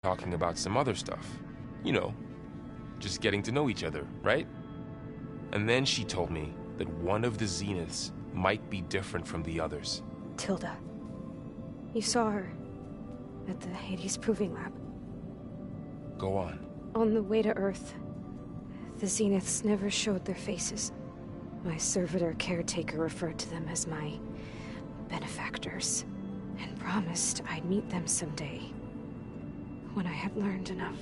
talking about some other stuff. You know, just getting to know each other, right? And then she told me that one of the Zeniths might be different from the others. Tilda. You saw her at the Hades Proving Lab. Go on. On the way to Earth, the Zeniths never showed their faces. My servitor caretaker referred to them as my benefactors, and promised I'd meet them someday, when I had learned enough.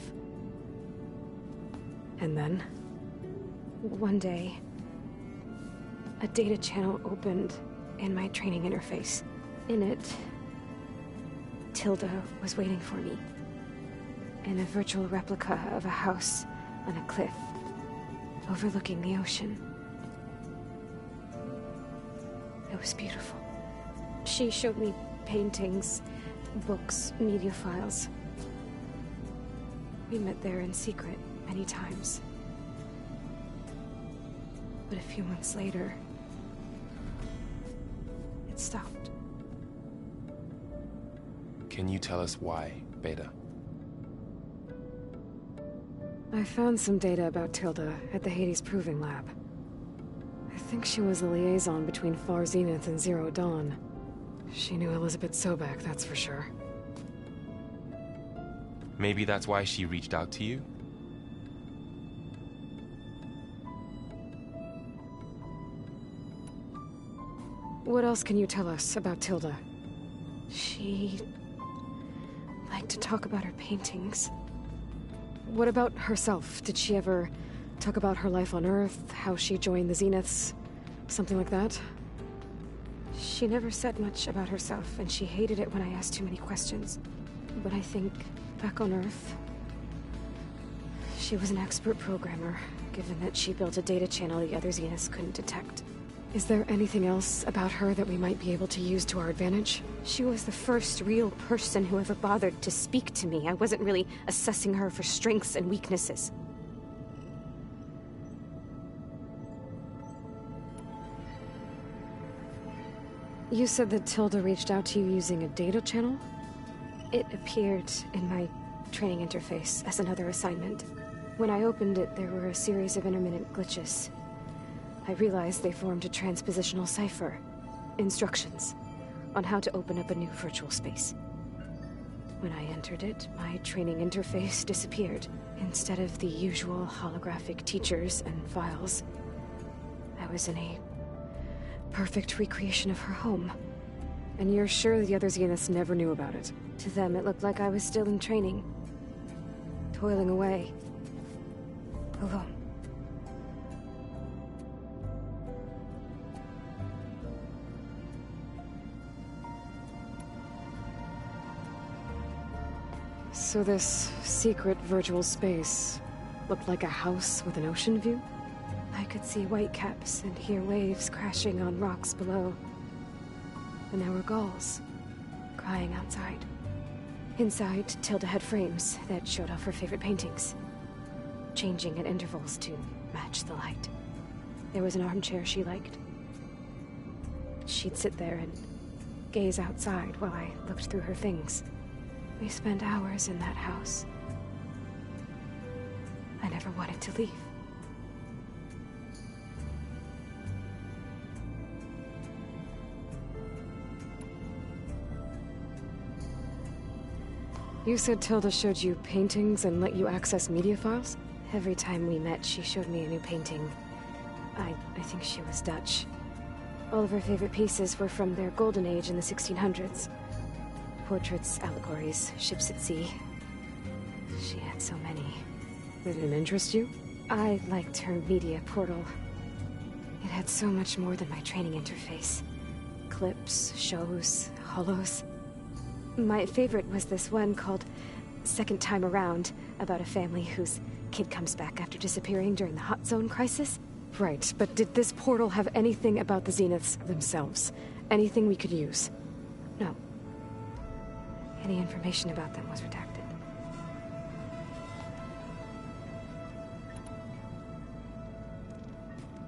And then, one day, a data channel opened in my training interface. In it, Tilda was waiting for me, in a virtual replica of a house on a cliff, overlooking the ocean. It was beautiful. She showed me paintings, books, media files. We met there in secret many times. But a few months later, it stopped. Can you tell us why, Beta? I found some data about Tilda at the Hades Proving Lab. I think she was a liaison between Far Zenith and Zero Dawn. She knew Elizabeth Sobek, that's for sure. Maybe that's why she reached out to you? What else can you tell us about Tilda? She liked to talk about her paintings. What about herself? Did she ever talk about her life on Earth, how she joined the Zeniths, something like that? She never said much about herself, and she hated it when I asked too many questions. But I think, back on Earth, she was an expert programmer, given that she built a data channel the other Zeniths couldn't detect. Is there anything else about her that we might be able to use to our advantage? She was the first real person who ever bothered to speak to me. I wasn't really assessing her for strengths and weaknesses. You said that Tilda reached out to you using a data channel? It appeared in my training interface as another assignment. When I opened it, there were a series of intermittent glitches. I realized they formed a transpositional cipher. Instructions on how to open up a new virtual space. When I entered it, my training interface disappeared. Instead of the usual holographic teachers and files, I was in a perfect recreation of her home. And you're sure the other Zeniths never knew about it? To them, it looked like I was still in training. Toiling away. Alone. So this secret virtual space looked like a house with an ocean view? I could see whitecaps and hear waves crashing on rocks below. And there were gulls crying outside. Inside, Tilda had frames that showed off her favorite paintings, changing at intervals to match the light. There was an armchair she liked. She'd sit there and gaze outside while I looked through her things. We spent hours in that house. I never wanted to leave. You said Tilda showed you paintings and let you access media files? Every time we met, she showed me a new painting. I think she was Dutch. All of her favorite pieces were from their golden age in the 1600s. Portraits, allegories, ships at sea. She had so many. Did it interest you? I liked her media portal. It had so much more than my training interface. Clips, shows, holos. My favorite was this one called Second Time Around, about a family whose kid comes back after disappearing during the Hot Zone crisis. Right, but did this portal have anything about the Zeniths themselves? Anything we could use? No. Any information about them was redacted.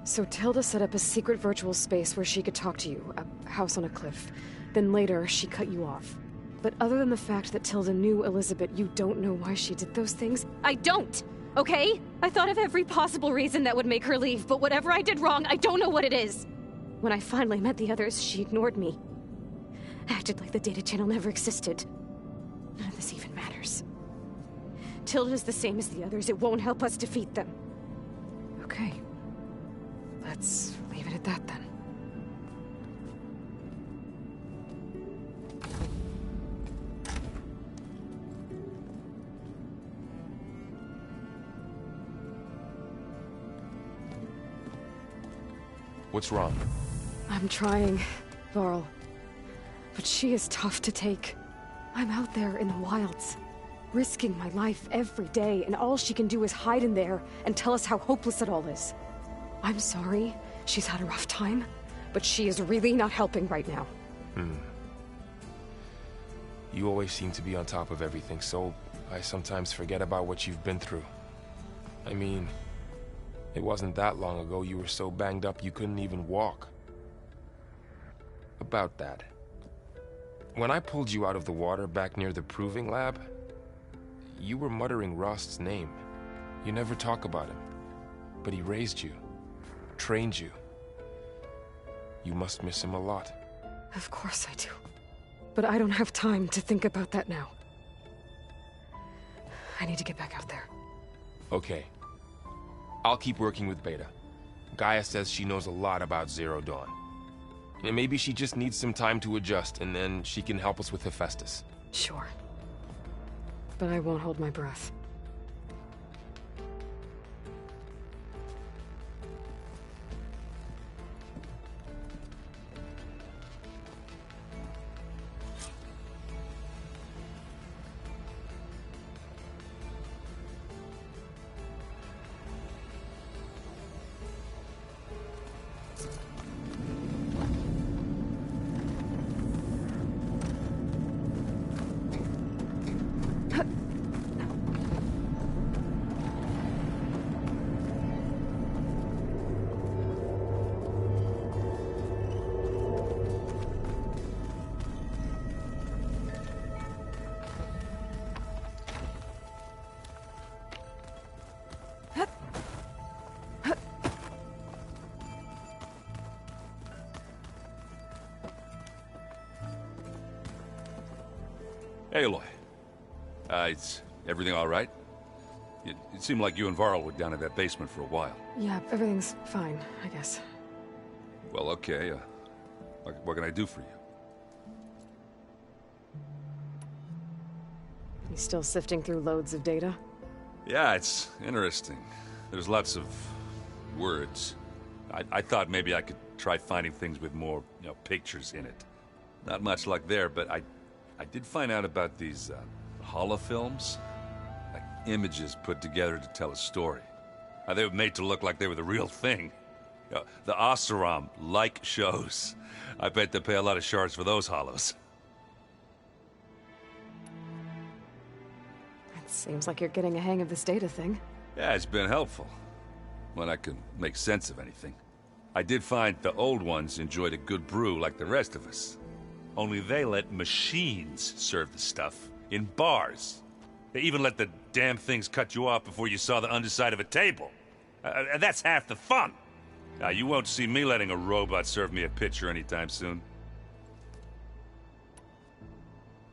So Tilda set up a secret virtual space where she could talk to you, a house on a cliff. Then later, she cut you off. But other than the fact that Tilda knew Elizabeth, you don't know why she did those things? I don't! Okay? I thought of every possible reason that would make her leave, but whatever I did wrong, I don't know what it is! When I finally met the others, she ignored me. Acted like the data channel never existed. None of this even matters. Tilda's the same as the others. It won't help us defeat them. Okay. Let's leave it at that, then. What's wrong? I'm trying, Varl. But she is tough to take. I'm out there in the wilds, risking my life every day, and all she can do is hide in there and tell us how hopeless it all is. I'm sorry, she's had a rough time, but she is really not helping right now. You always seem to be on top of everything, so I sometimes forget about what you've been through. I mean, it wasn't that long ago you were so banged up you couldn't even walk. About that. When I pulled you out of the water back near the proving lab, you were muttering Rost's name. You never talk about him. But he raised you, trained you. You must miss him a lot. Of course I do. But I don't have time to think about that now. I need to get back out there. Okay. I'll keep working with Beta. Gaia says she knows a lot about Zero Dawn. And maybe she just needs some time to adjust, and then she can help us with Hephaestus. Sure. But I won't hold my breath. Hey, Aloy. Is everything all right? It seemed like you and Varl were down in that basement for a while. Yeah, everything's fine, I guess. Well, okay. What can I do for you? You still sifting through loads of data? Yeah, it's interesting. There's lots of words. I thought maybe I could try finding things with more, pictures in it. Not much luck there, but I did find out about these holofilms. Like images put together to tell a story. They were made to look like they were the real thing. The Oseram like shows. I bet they pay a lot of shards for those holos. It seems like you're getting a hang of this data thing. Yeah, it's been helpful. When I can make sense of anything. I did find the old ones enjoyed a good brew like the rest of us. Only they let machines serve the stuff in bars. They even let the damn things cut you off before you saw the underside of a table. And that's half the fun. You won't see me letting a robot serve me a pitcher anytime soon.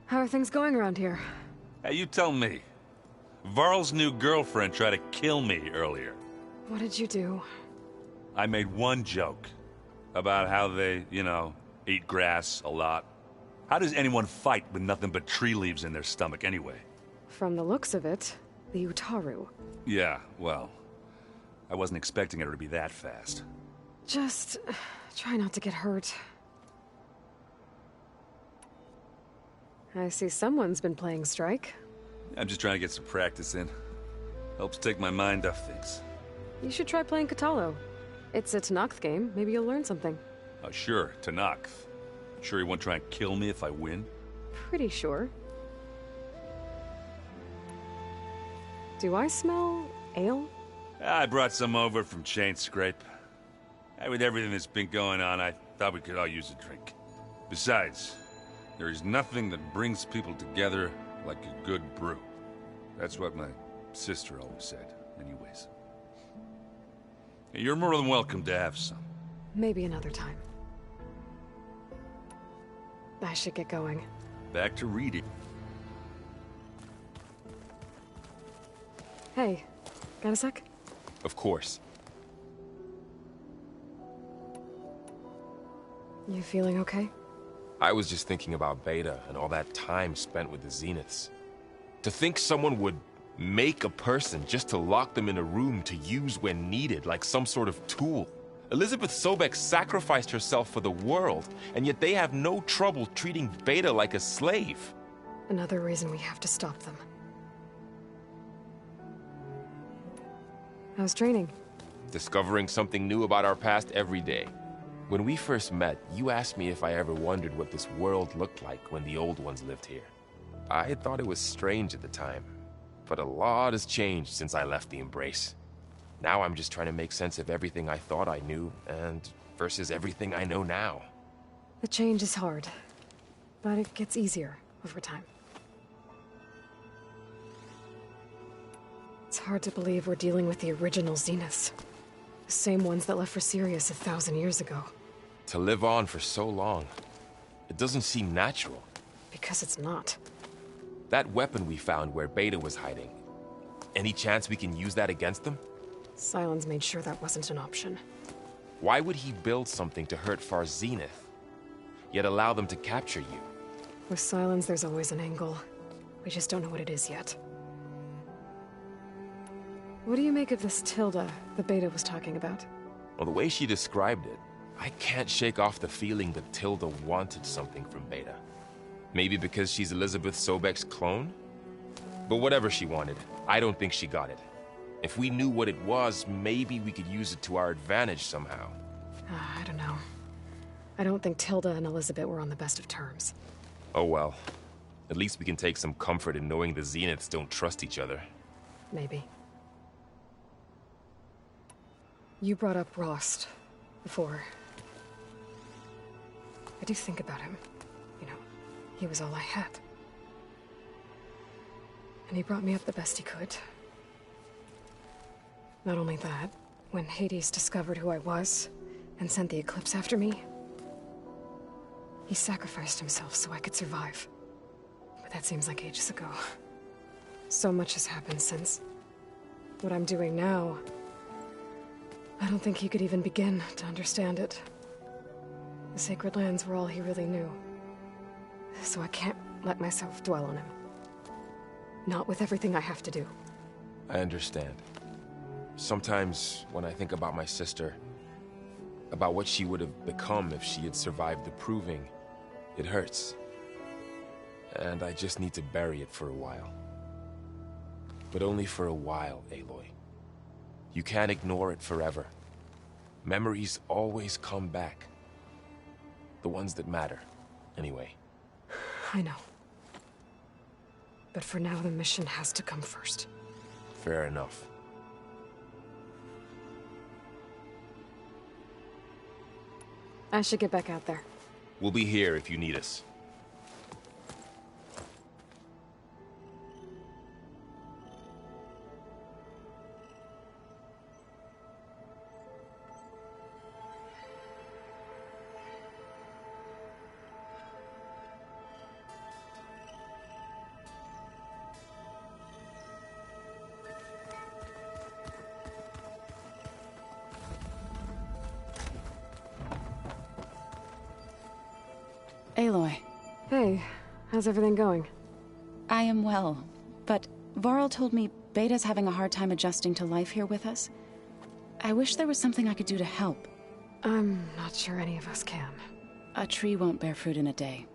How are things going around here? You tell me. Varl's new girlfriend tried to kill me earlier. What did you do? I made one joke about how they, eat grass a lot. How does anyone fight with nothing but tree leaves in their stomach anyway? From the looks of it, the Utaru. Yeah, well, I wasn't expecting her to be that fast. Just try not to get hurt. I see someone's been playing Strike. I'm just trying to get some practice in. Helps take my mind off things. You should try playing Katalo. It's a Tanakh game. Maybe you'll learn something. Sure, Tanakh. Sure you won't try and kill me if I win? Pretty sure. Do I smell ale? I brought some over from Chain Scrape. With everything that's been going on, I thought we could all use a drink. Besides, There is nothing that brings people together like a good brew. That's what my sister always said, anyways. You're more than welcome to have some. Maybe another time. I should get going. Back to reading. Hey, got a sec? Of course. You feeling okay? I was just thinking about Beta and all that time spent with the Zeniths. To think someone would make a person just to lock them in a room to use when needed, like some sort of tool. Elizabeth Sobek sacrificed herself for the world, and yet they have no trouble treating Beta like a slave. Another reason we have to stop them. How's training? Discovering something new about our past every day. When we first met, you asked me if I ever wondered what this world looked like when the old ones lived here. I thought it was strange at the time, but a lot has changed since I left the Embrace. Now I'm just trying to make sense of everything I thought I knew, and versus everything I know now. The change is hard, but it gets easier over time. It's hard to believe we're dealing with the original Zeniths. The same ones that left for Sirius 1,000 years ago. To live on for so long, it doesn't seem natural. Because it's not. That weapon we found where Beta was hiding, any chance we can use that against them? Sylens made sure that wasn't an option. Why would he build something to hurt Far Zenith, yet allow them to capture you? With Sylens, there's always an angle. We just don't know what it is yet. What do you make of this Tilda the Beta was talking about? Well, the way she described it, I can't shake off the feeling that Tilda wanted something from Beta. Maybe because she's Elizabeth Sobek's clone? But whatever she wanted, I don't think she got it. If we knew what it was, maybe we could use it to our advantage somehow. I don't know. I don't think Tilda and Elizabeth were on the best of terms. Oh well. At least we can take some comfort in knowing the Zeniths don't trust each other. Maybe. You brought up Rost before. I do think about him. You know, he was all I had. And he brought me up the best he could. Not only that, when Hades discovered who I was and sent the Eclipse after me, he sacrificed himself so I could survive. But that seems like ages ago. So much has happened since. What I'm doing now, I don't think he could even begin to understand it. The Sacred Lands were all he really knew. So I can't let myself dwell on him. Not with everything I have to do. I understand. Sometimes, when I think about my sister, about what she would have become if she had survived the Proving, it hurts. And I just need to bury it for a while. But only for a while, Aloy. You can't ignore it forever. Memories always come back. The ones that matter, anyway. I know. But for now, the mission has to come first. Fair enough. I should get back out there. We'll be here if you need us. Aloy. Hey, how's everything going? I am well, but Varl told me Beta's having a hard time adjusting to life here with us. I wish there was something I could do to help. I'm not sure any of us can. A tree won't bear fruit in a day.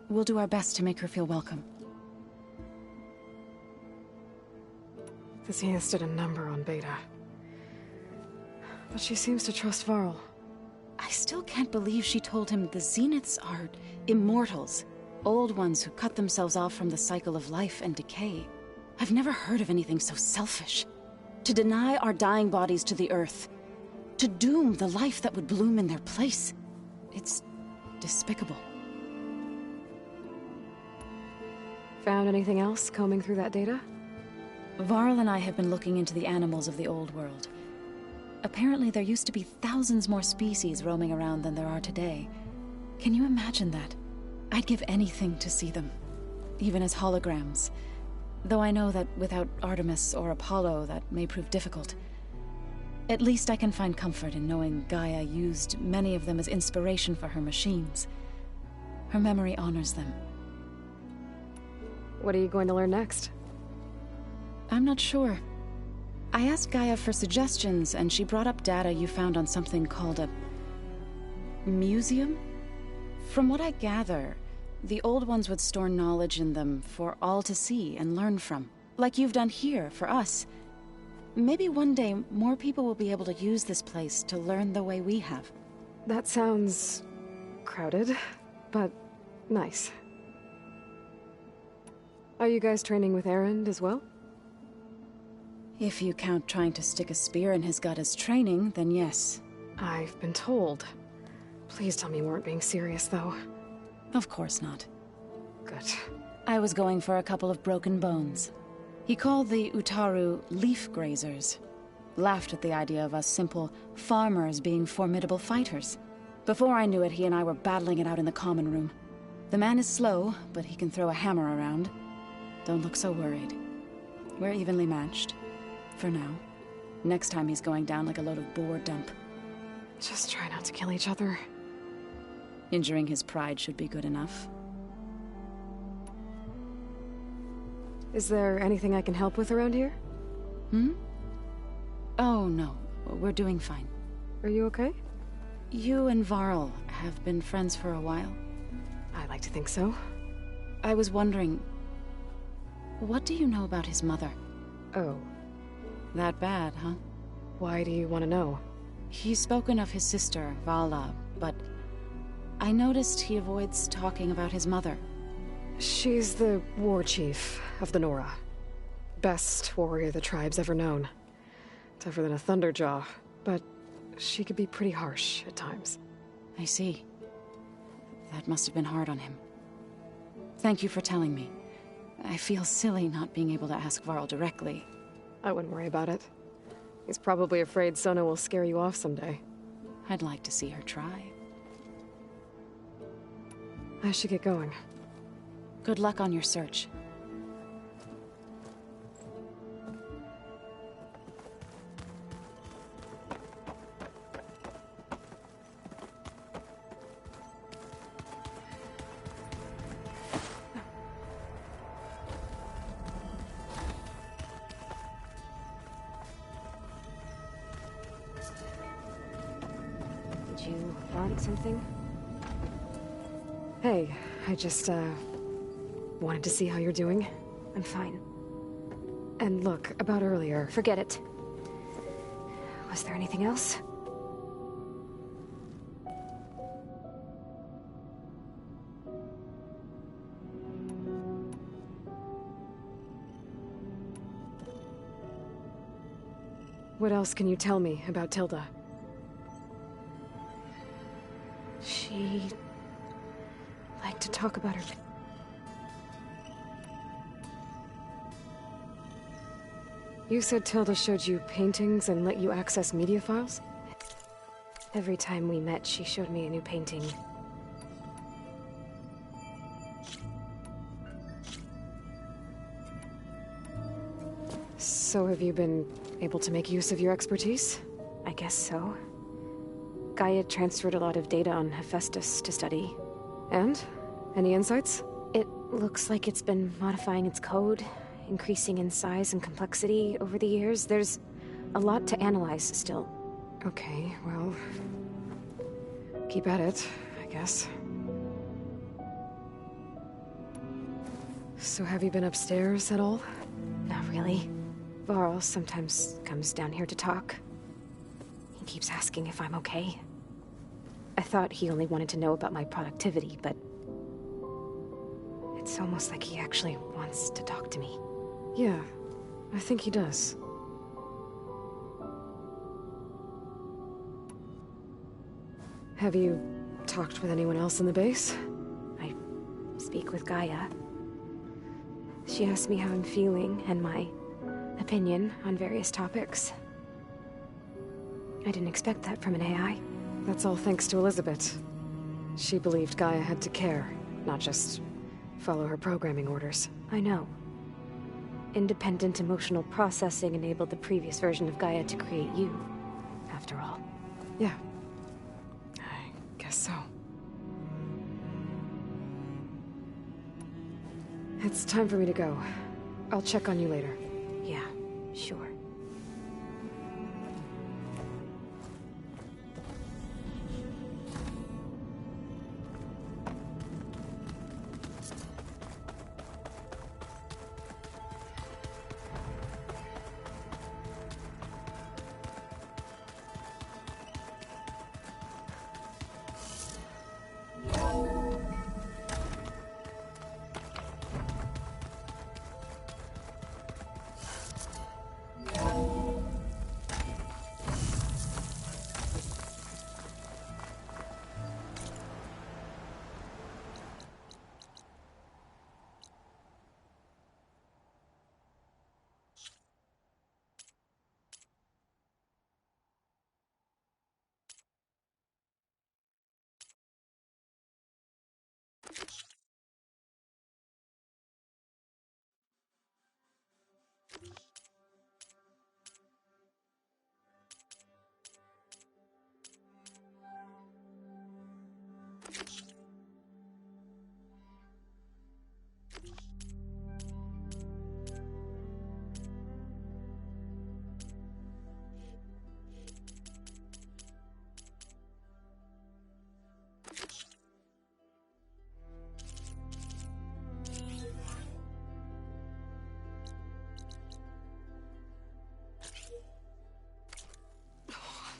We'll do our best to make her feel welcome. The Zeniths did a number on Beta. But she seems to trust Varl. I still can't believe she told him the Zeniths are immortals. Old ones who cut themselves off from the cycle of life and decay. I've never heard of anything so selfish. To deny our dying bodies to the earth. To doom the life that would bloom in their place. It's despicable. Found anything else combing through that data? Varl and I have been looking into the animals of the old world. Apparently there used to be thousands more species roaming around than there are today. Can you imagine that? I'd give anything to see them, even as holograms. Though I know that without Artemis or Apollo, that may prove difficult. At least I can find comfort in knowing Gaia used many of them as inspiration for her machines. Her memory honors them. What are you going to learn next? I'm not sure. I asked Gaia for suggestions, and she brought up data you found on something called a museum? From what I gather, the old ones would store knowledge in them for all to see and learn from, like you've done here for us. Maybe one day more people will be able to use this place to learn the way we have. That sounds crowded, but nice. Are you guys training with Erend as well? If you count trying to stick a spear in his gut as training, then yes. I've been told. Please tell me you weren't being serious, though. Of course not. Good. I was going for a couple of broken bones. He called the Utaru leaf grazers. Laughed at the idea of us simple farmers being formidable fighters. Before I knew it, he and I were battling it out in the common room. The man is slow, but he can throw a hammer around. Don't look so worried. We're evenly matched. For now. Next time he's going down like a load of boar dump. Just try not to kill each other. Injuring his pride should be good enough. Is there anything I can help with around here? Oh, no. We're doing fine. Are you okay? You and Varl have been friends for a while. I like to think so. I was wondering... what do you know about his mother? Oh. That bad, huh? Why do you want to know? He's spoken of his sister, Vala, but... I noticed he avoids talking about his mother. She's the war chief of the Nora. Best warrior the tribe's ever known. Tougher than a Thunderjaw, but she could be pretty harsh at times. I see. That must have been hard on him. Thank you for telling me. I feel silly not being able to ask Varl directly. I wouldn't worry about it. He's probably afraid Sona will scare you off someday. I'd like to see her try. I should get going. Good luck on your search. Did you want something? Hey, I just, wanted to see how you're doing. I'm fine. And look, about earlier. Forget it. Was there anything else? What else can you tell me about Tilda? She... liked to talk about her... You said Tilda showed you paintings and let you access media files? Every time we met, she showed me a new painting. So have you been able to make use of your expertise? I guess so. Gaia transferred a lot of data on Hephaestus to study. And? Any insights? It looks like it's been modifying its code, increasing in size and complexity over the years. There's a lot to analyze still. Okay, well... keep at it, I guess. So have you been upstairs at all? Not really. Varl sometimes comes down here to talk. He keeps asking if I'm okay. I thought he only wanted to know about my productivity, but... it's almost like he actually wants to talk to me. Yeah, I think he does. Have you talked with anyone else in the base? I speak with Gaia. She asked me how I'm feeling and my opinion on various topics. I didn't expect that from an AI. That's all thanks to Elizabeth. She believed Gaia had to care, not just follow her programming orders. I know. Independent emotional processing enabled the previous version of Gaia to create you, after all. Yeah. I guess so. It's time for me to go. I'll check on you later. Yeah, sure.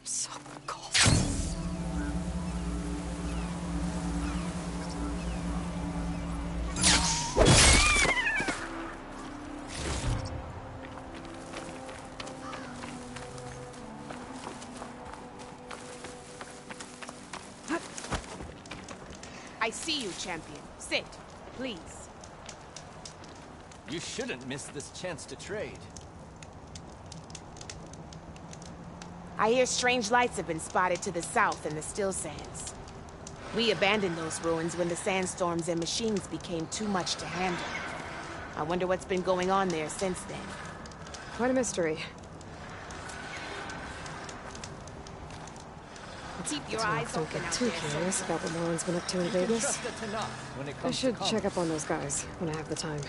So cold. I see you, champion. Sit, please. You shouldn't miss this chance to trade. I hear strange lights have been spotted to the south in the Still Sands. We abandoned those ruins when the sandstorms and machines became too much to handle. I wonder what's been going on there since then. Quite a mystery. Keep your Let's hope eyes don't open get out too there, curious soldier. about what Moran's been up to in You can Vegas. trust the Tanakh when it I comes should to check up on those guys when I have the time.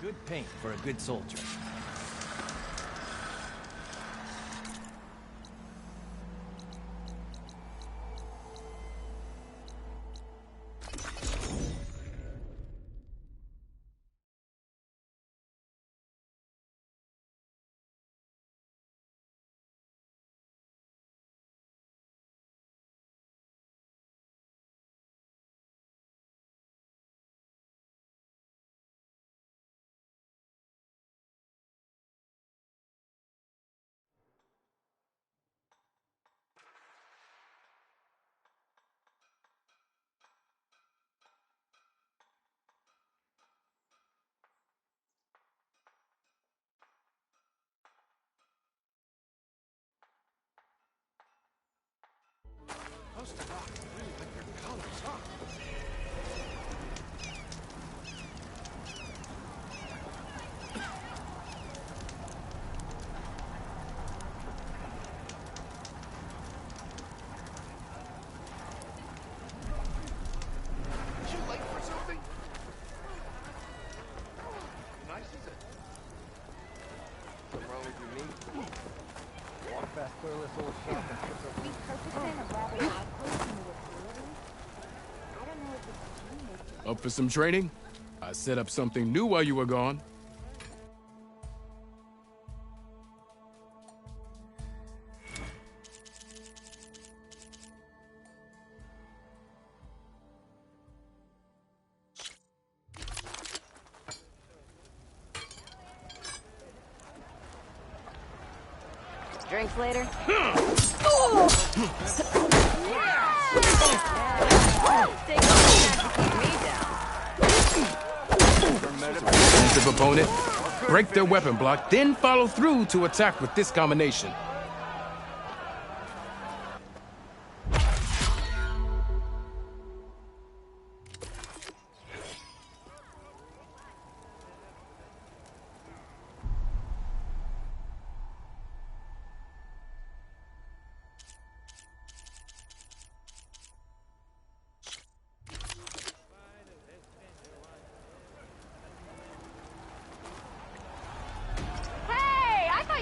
Good paint for a good soldier. Up for some training? I set up something new while you were gone. Drinks later? Defensive opponent, break their weapon block, then follow through to attack with this combination.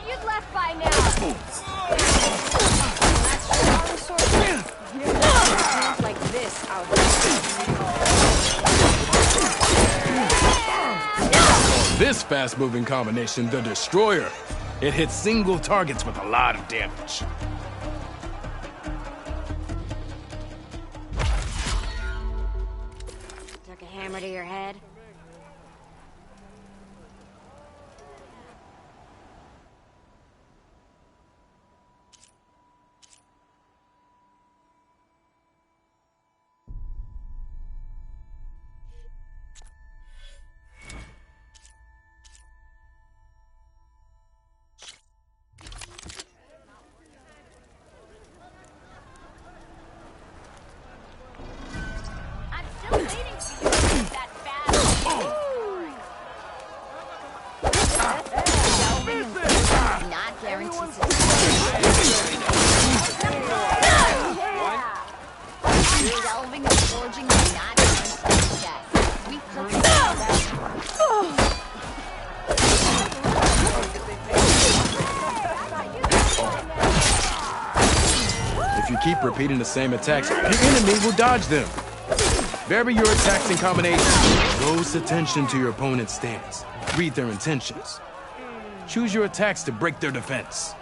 You'd left by now. That's strong sword. Hands like this out This fast-moving combination, the Destroyer, it hits single targets with a lot of damage. Took a hammer to your head. If you keep repeating the same attacks, your enemy will dodge them. Vary your attacks and combinations. Close attention to your opponent's stance. Read their intentions. Choose your attacks to break their defense.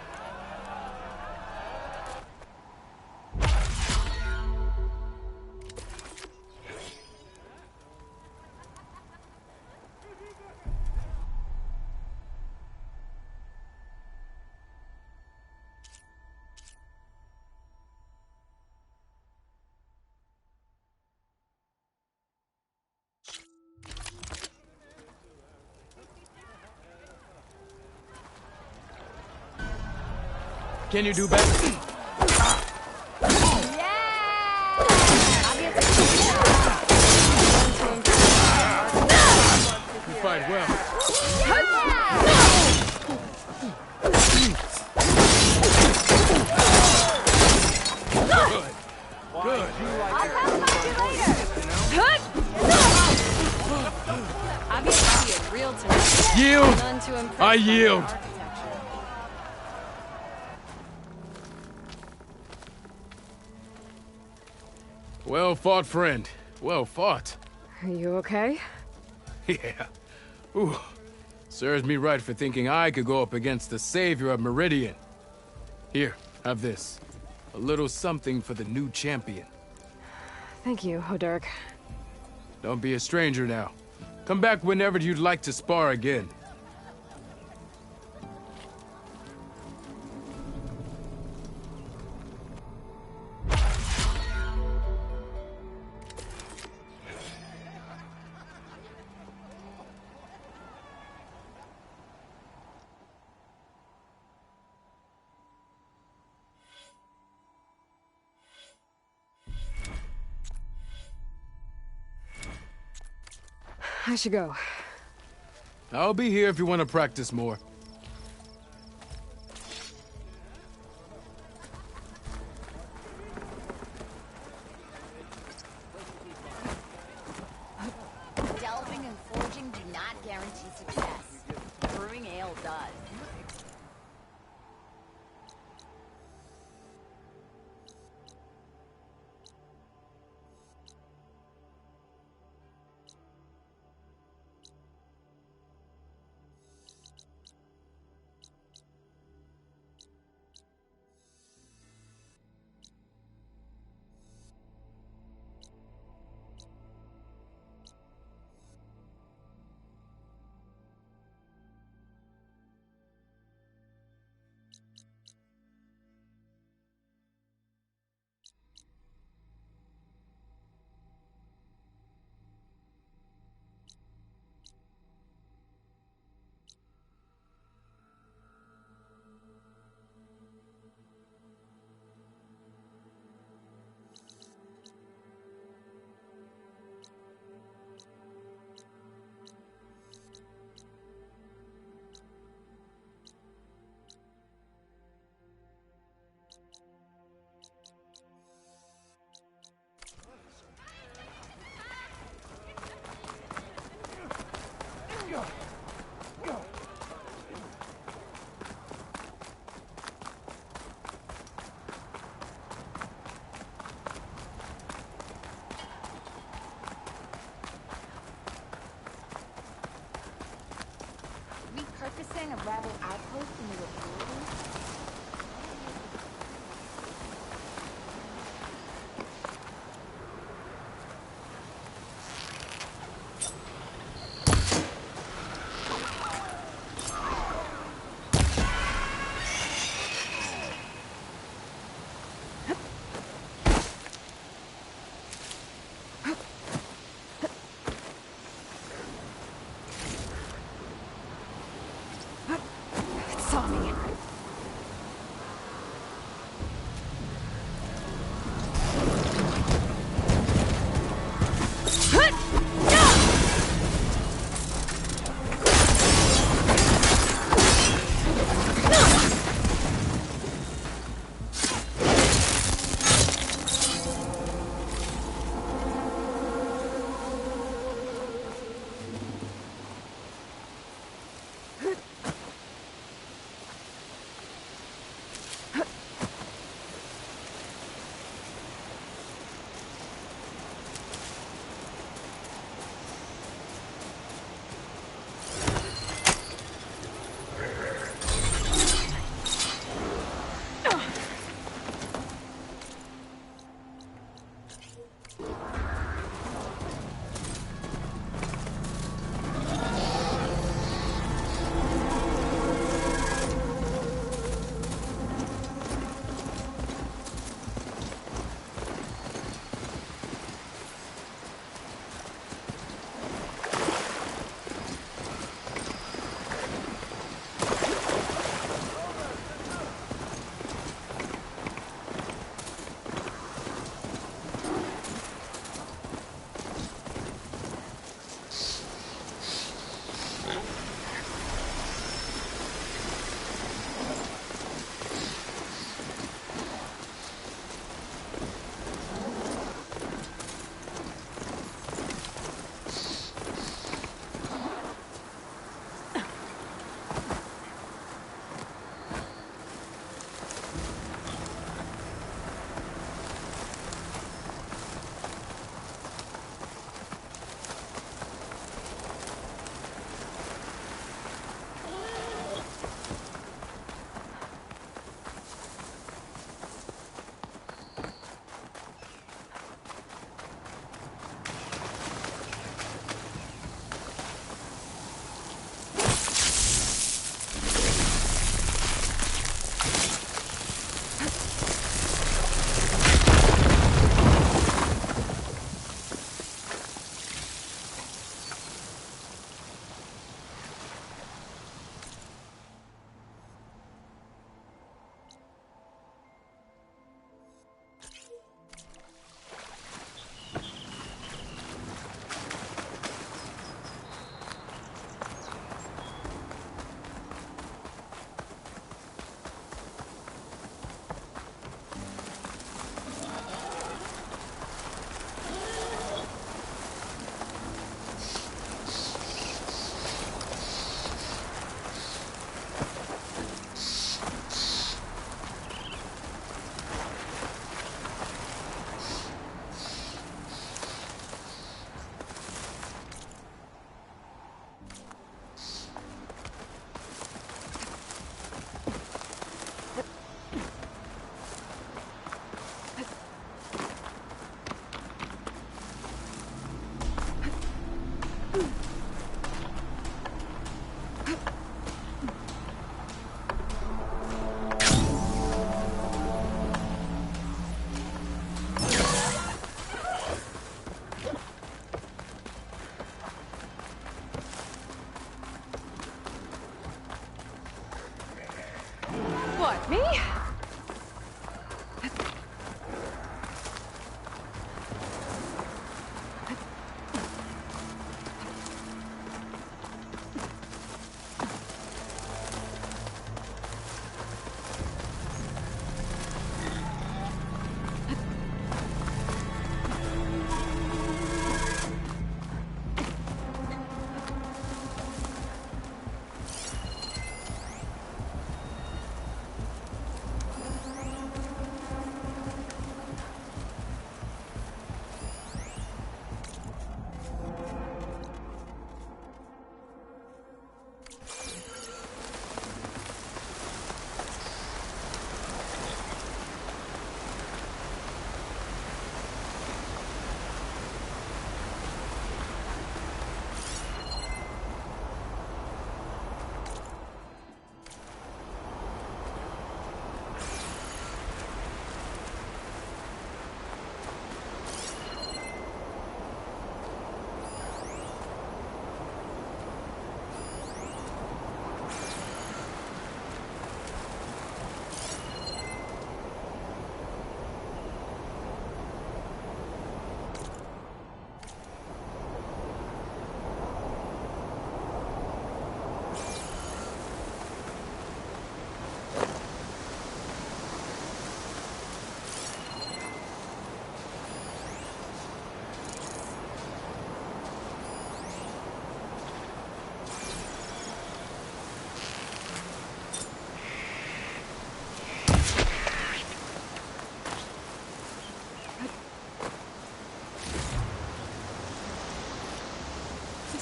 Can you do better? You fight well. Good. Yield! I yield! Well fought, friend. Well fought. Are you okay? Yeah. Ooh. Serves me right for thinking I could go up against the savior of Meridian. Here, have this. A little something for the new champion. Thank you, Hodurk. Don't be a stranger now. Come back whenever you'd like to spar again. I should go. I'll be here if you want to practice more. Delving and forging do not guarantee success. Brewing ale does.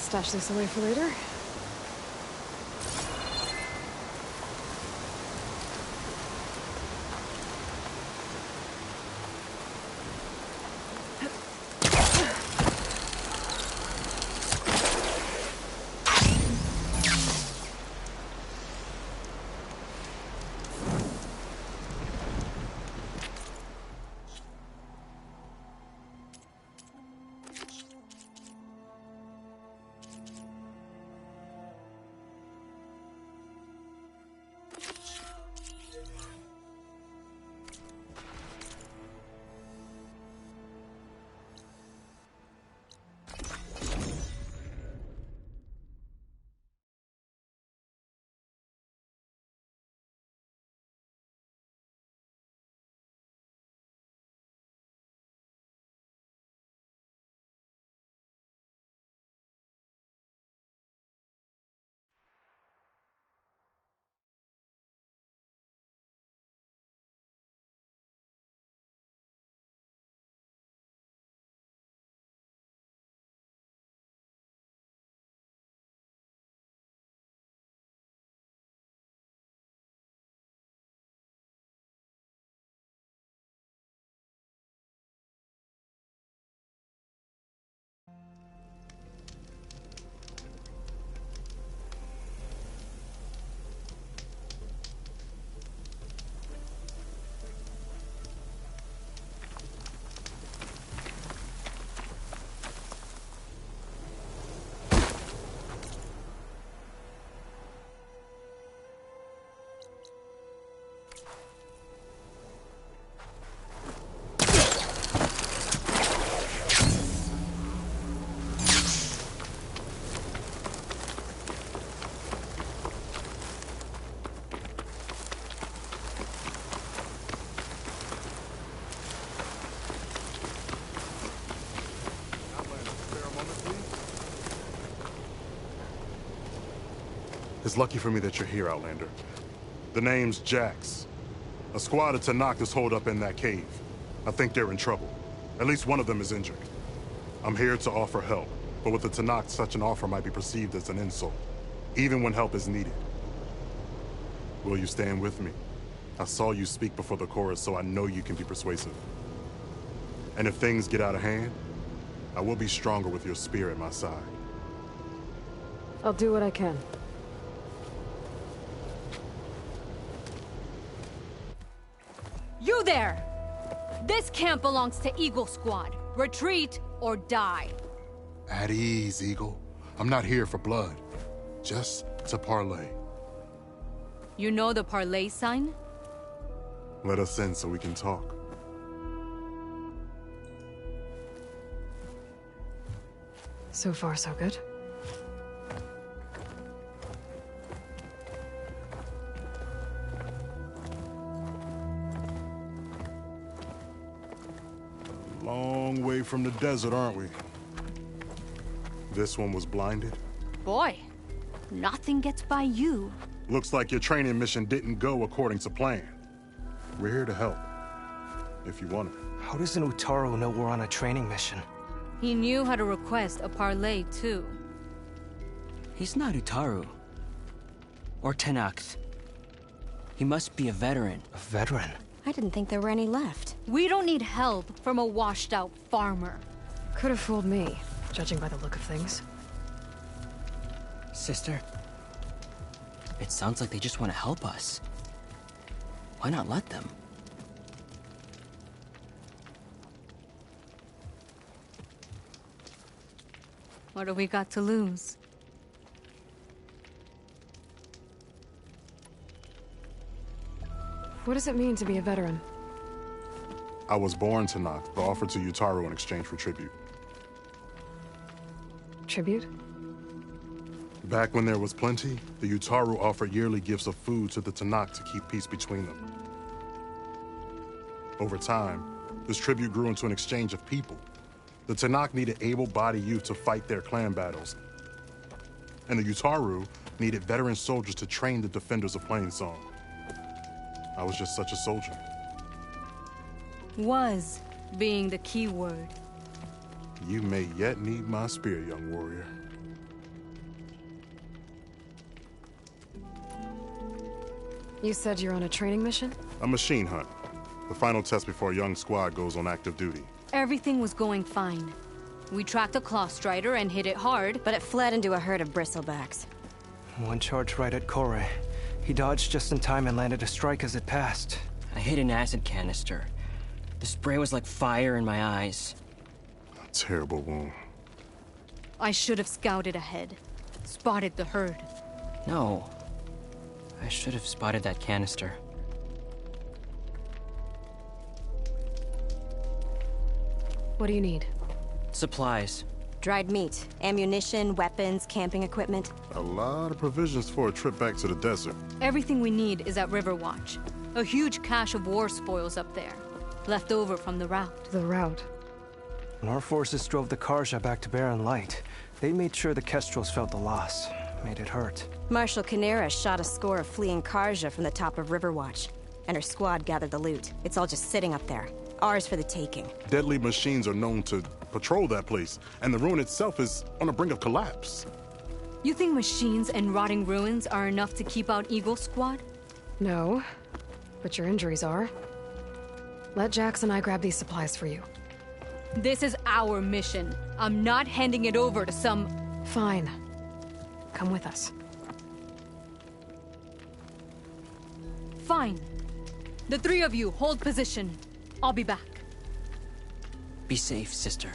stash this away for later. It's lucky for me that you're here, Outlander. The name's Jax. A squad of Tanakh is holed up in that cave. I think they're in trouble. At least one of them is injured. I'm here to offer help, but with the Tanakh, such an offer might be perceived as an insult, even when help is needed. Will you stand with me? I saw you speak before the chorus, so I know you can be persuasive. And if things get out of hand, I will be stronger with your spear at my side. I'll do what I can. You there! This camp belongs to Eagle Squad. Retreat or die. At ease, Eagle. I'm not here for blood. Just to parlay. You know the parlay sign? Let us in so we can talk. So far, so good. Long way from the desert, aren't we? This one was blinded? Boy, nothing gets by you. Looks like your training mission didn't go according to plan. We're here to help, if you want it. How does an Utaru know we're on a training mission? He knew how to request a parlay, too. He's not Utaru. Or Tanakh. He must be a veteran. A veteran? I didn't think there were any left. We don't need help from a washed-out farmer. Could have fooled me, judging by the look of things. Sister, it sounds like they just want to help us. Why not let them? What do we got to lose? What does it mean to be a veteran? I was born Tanakh, but offered to Utaru in exchange for tribute. Tribute? Back when there was plenty, the Utaru offered yearly gifts of food to the Tanakh to keep peace between them. Over time, this tribute grew into an exchange of people. The Tanakh needed able-bodied youth to fight their clan battles, and the Utaru needed veteran soldiers to train the defenders of Plainsong. I was just such a soldier. Was being the key word. You may yet need my spear, young warrior. You said you're on a training mission? A machine hunt. The final test before a young squad goes on active duty. Everything was going fine. We tracked a claw strider and hit it hard, But it fled into a herd of bristlebacks. One charge right at Kore. He dodged just in time and landed a strike as it passed. I hit an acid canister. The spray was like fire in my eyes. A terrible wound. I should have scouted ahead. Spotted the herd. No. I should have spotted that canister. What do you need? Supplies. Dried meat, ammunition, weapons, camping equipment. A lot of provisions for a trip back to the desert. Everything we need is at Riverwatch. A huge cache of war spoils up there. Left over from the route. The route. When our forces drove the Karja back to Barren Light, they made sure the Kestrels felt the loss. Made it hurt. Marshal Canera shot a score of fleeing Karja from the top of Riverwatch, and her squad gathered the loot. It's all just sitting up there. Ours for the taking. Deadly machines are known to patrol that place, and the ruin itself is on the brink of collapse. You think machines and rotting ruins are enough to keep out Eagle Squad? No, but your injuries are. Let Jax and I grab these supplies for you. This is our mission. I'm not handing it over to some... Fine. Come with us. Fine. The three of you hold position. I'll be back. Be safe, sister.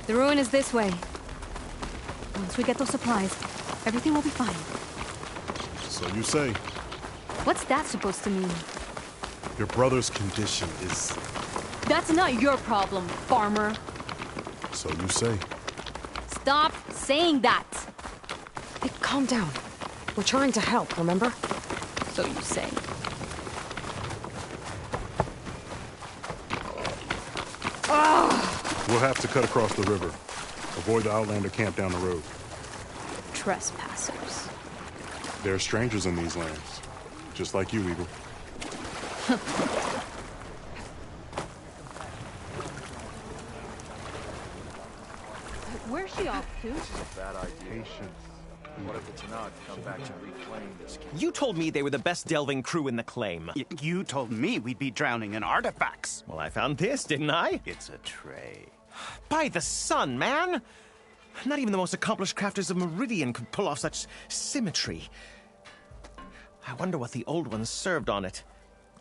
The ruin is this way. Once we get those supplies, everything will be fine. So you say. What's that supposed to mean? Your brother's condition is... That's not your problem, farmer. So you say. Stop saying that. Hey, calm down. We're trying to help, remember? So you say. We'll have to cut across the river. Avoid the Outlander camp down the road. Trespassers. There are strangers in these lands. Just like you, Eagle. Where's she off to? Bad idea. What if the Tanakh come back to reclaim this camp? You told me they were the best delving crew in the claim. You told me we'd be drowning in artifacts. Well, I found this, didn't I? It's a tray. By the sun, man! Not even the most accomplished crafters of Meridian could pull off such symmetry. I wonder what the old ones served on it.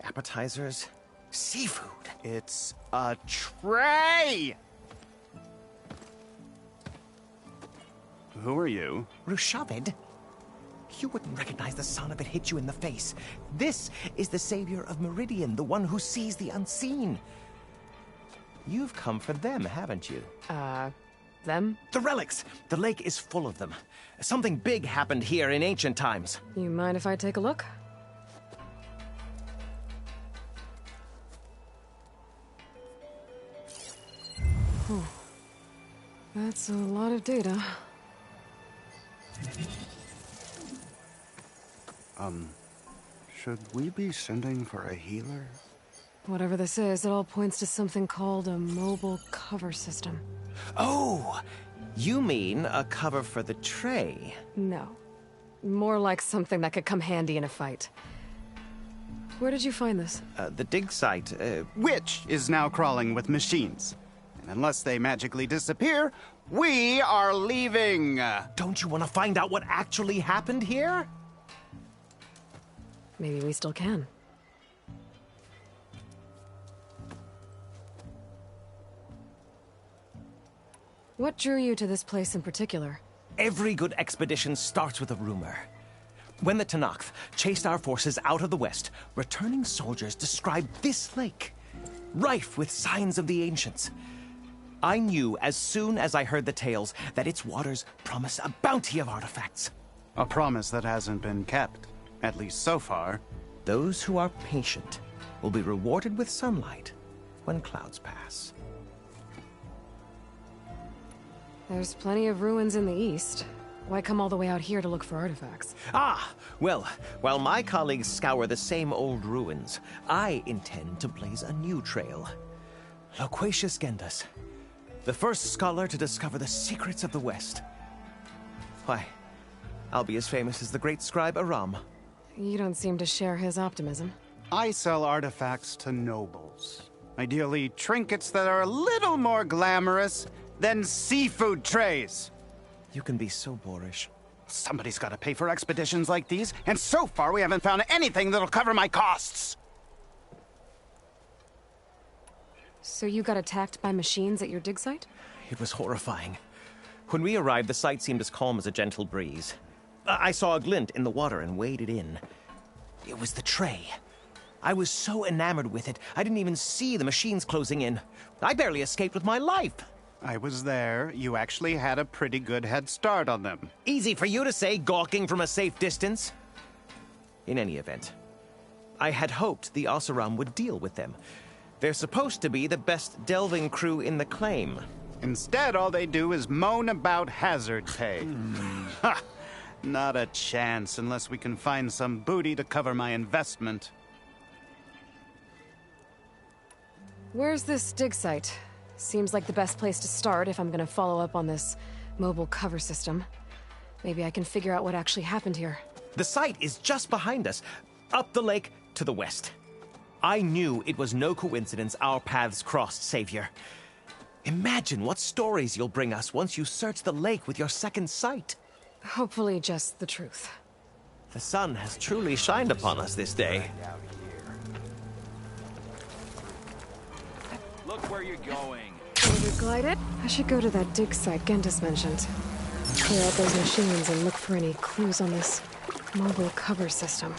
Appetizers? Seafood? It's a tray! Who are you? Rushavid? You wouldn't recognize the son if it hit you in the face. This is the savior of Meridian, the one who sees the unseen. You've come for them, haven't you? Them? The relics! The lake is full of them. Something big happened here in ancient times. You mind if I take a look? That's a lot of data. Should we be sending for a healer? Whatever this is, it all points to something called a mobile cover system. Oh! You mean a cover for the tray? No. More like something that could come handy in a fight. Where did you find this? The dig site, Which is now crawling with machines. And unless they magically disappear, we are leaving! Don't you want to find out what actually happened here? Maybe we still can. What drew you to this place in particular? Every good expedition starts with a rumor. When the Tanakh chased our forces out of the west, returning soldiers described this lake, rife with signs of the ancients. I knew as soon as I heard the tales that its waters promise a bounty of artifacts. A promise that hasn't been kept, at least so far. Those who are patient will be rewarded with sunlight when clouds pass. There's plenty of ruins in the east. Why come all the way out here to look for artifacts? Ah, well, while my colleagues scour the same old ruins, I intend to blaze a new trail. Loquacious Gendas, the first scholar to discover the secrets of the West. Why, I'll be as famous as the great scribe Aram. You don't seem to share his optimism. I sell artifacts to nobles. Ideally, trinkets that are a little more glamorous than seafood trays. You can be so boorish. Somebody's got to pay for expeditions like these, and so far we haven't found anything that'll cover my costs. So you got attacked by machines at your dig site? It was horrifying. When we arrived, the site seemed as calm as a gentle breeze. I saw a glint in the water and waded in. It was the tray. I was so enamored with it, I didn't even see the machines closing in. I barely escaped with my life. I was there. You actually had a pretty good head start on them. Easy for you to say, gawking from a safe distance. In any event, I had hoped the Oseram would deal with them. They're supposed to be the best delving crew in the claim. Instead, all they do is moan about hazard pay. Ha! Not a chance unless we can find some booty to cover my investment. Where's this dig site? Seems like the best place to start if I'm gonna follow up on this mobile cover system. Maybe I can figure out what actually happened here. The site is just behind us, up the lake to the west. I knew it was no coincidence our paths crossed, Savior. Imagine what stories you'll bring us once you search the lake with your second sight. Hopefully just the truth. The sun has truly shined upon us this day. Look where you're going. Glided? I should go to that dig site Gendas mentioned. Clear out those machines and look for any clues on this mobile cover system.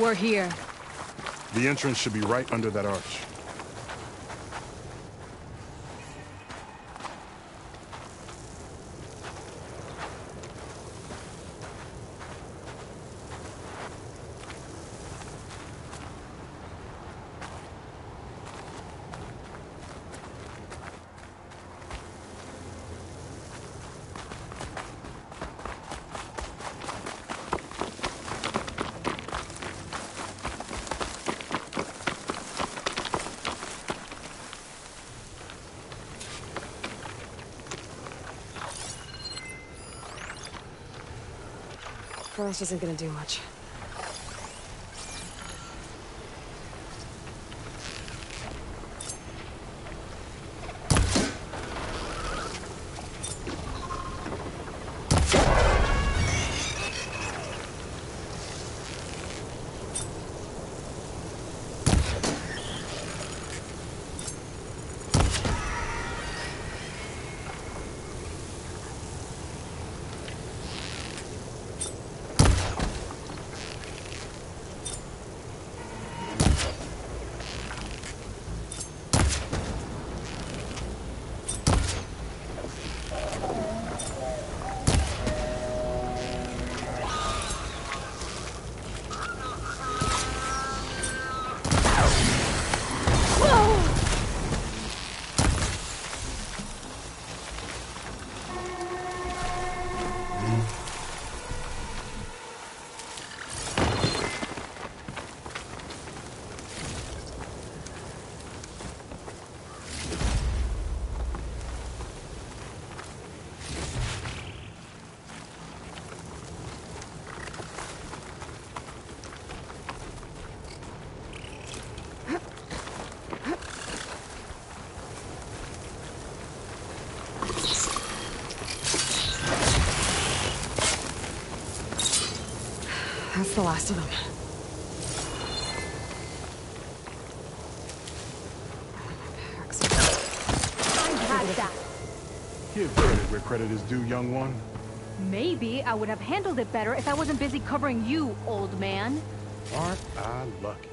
We're here. The entrance should be right under that arch. Frost isn't gonna do much. That's the last of them. I had that. Give credit where credit is due, young one. Maybe I would have handled it better if I wasn't busy covering you, old man. Aren't I lucky?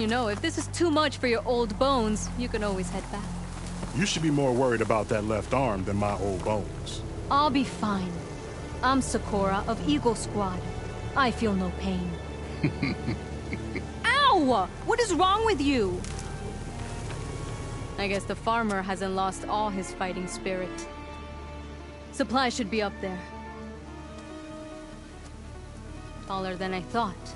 You know, if this is too much for your old bones, you can always head back. You should be more worried about that left arm than my old bones. I'll be fine. I'm Sakura of Eagle Squad. I feel no pain. Ow! What is wrong with you? I guess the farmer hasn't lost all his fighting spirit. Supplies should be up there. Taller than I thought.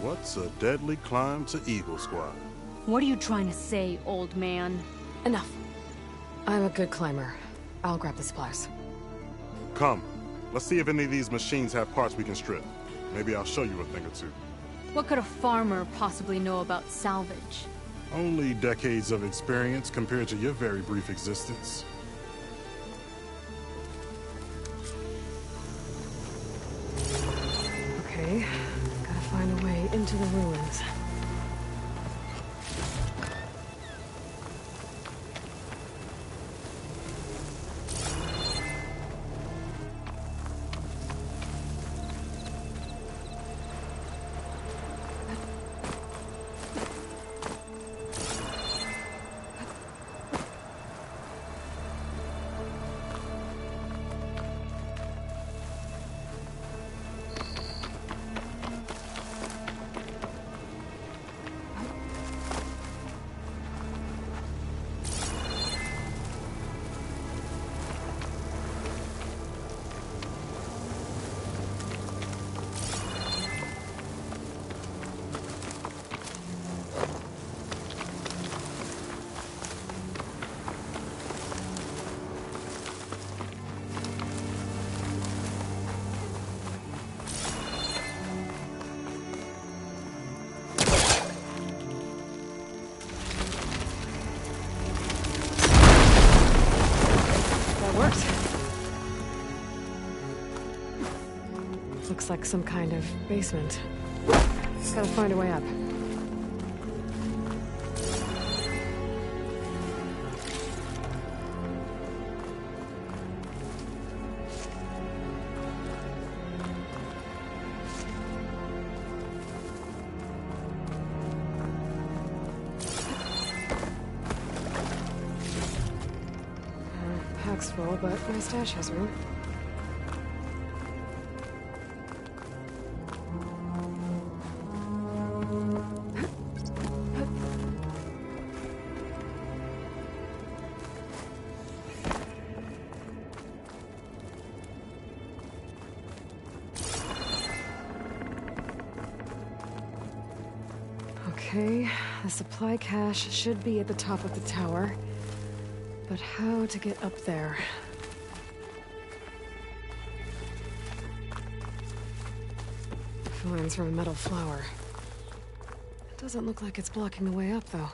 What's a deadly climb to Eagle Squad? What are you trying to say, old man? Enough. I'm a good climber. I'll grab the supplies. Come. Let's see if any of these machines have parts we can strip. Maybe I'll show you a thing or two. What could a farmer possibly know about salvage? Only decades of experience compared to your very brief existence. Okay, gotta find a way into the ruins. Looks like some kind of basement. Gotta find a way up. Pack's full, but my stash has room. Okay, the supply cache should be at the top of the tower. But how to get up there? Vines from a metal flower. It doesn't look like it's blocking the way up, though.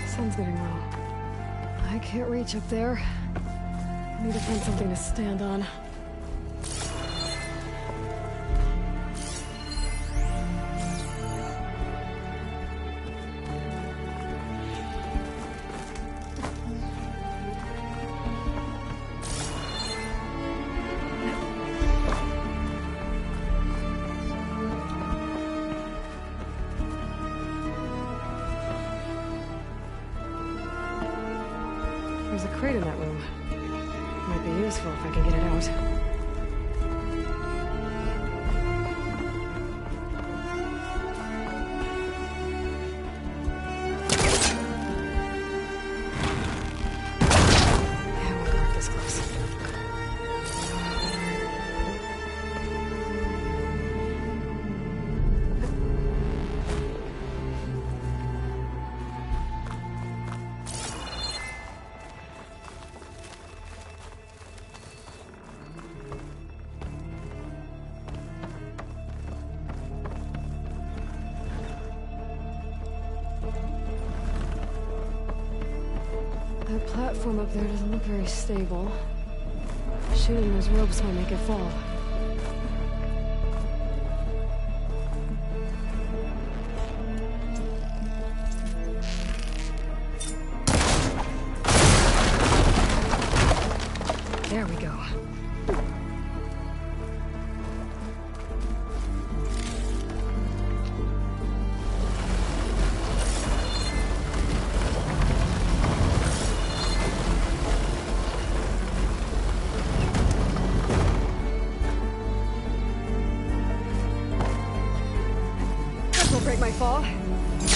Sun's getting low. I can't reach up there. I need to find something to stand on. There's a crate in that room. Might be useful if I can get it out. Yeah, we'll go up this close. That platform up there doesn't look very stable. Shooting those ropes might make it fall. There we go. celebrate my fall.